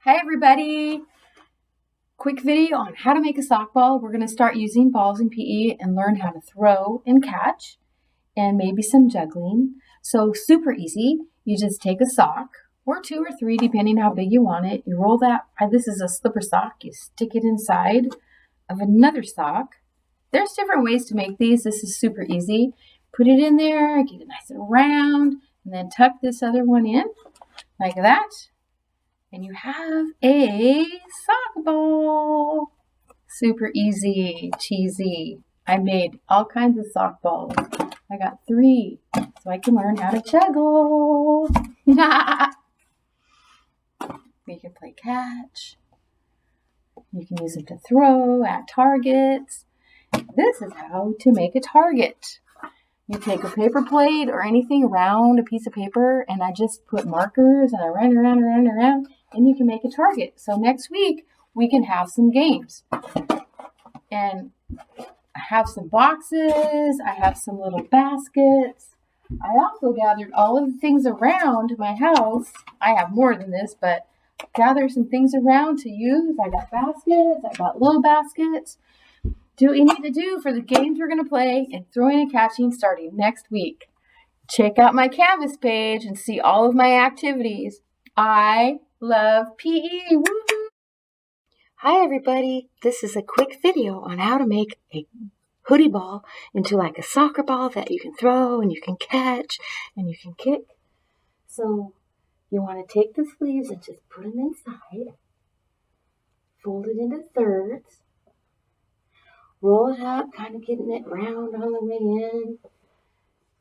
Hi everybody! Quick video on how to make a sock ball. We're going to start using balls in PE and learn how to throw and catch and maybe some juggling. So super easy. You just take a sock or two or three depending how big you want it. You roll that, this is a slipper sock, you stick it inside of another sock. There's different ways to make these. This is super easy. Put it in there, get it nice and round, and then tuck this other one in like that. And you have a sock ball. Super easy, cheesy. I made all kinds of sock balls. I got 3, so I can learn how to juggle. You can play catch. You can use them to throw at targets. This is how to make a target. You take a paper plate or anything around a piece of paper, and I just put markers and I run around, and you can make a target. So next week, we can have some games. And I have some boxes, I have some little baskets. I also gathered all of the things around my house. I have more than this, but gather some things around to use. I got baskets, I got little baskets. Do what you need to do for the games we're going to play and throwing and catching starting next week. Check out my Canvas page and see all of my activities. I love PE. Woo-hoo! Hi everybody. This is a quick video on how to make a hoodie ball into like a soccer ball that you can throw and you can catch and you can kick. So you want to take the sleeves and just put them inside. Fold it into thirds. Roll it up, kind of getting it round on the way in,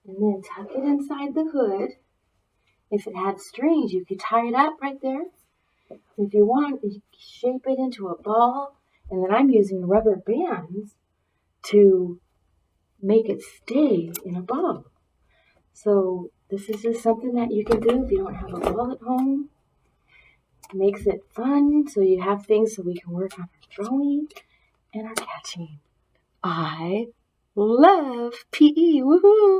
and then tuck it inside the hood. If it had strings, you could tie it up right there. If you want, you shape it into a ball, and then I'm using rubber bands to make it stay in a ball. So this is just something that you can do if you don't have a ball at home. It makes it fun, so you have things so we can work on our throwing and our catching. I love PE. Woohoo!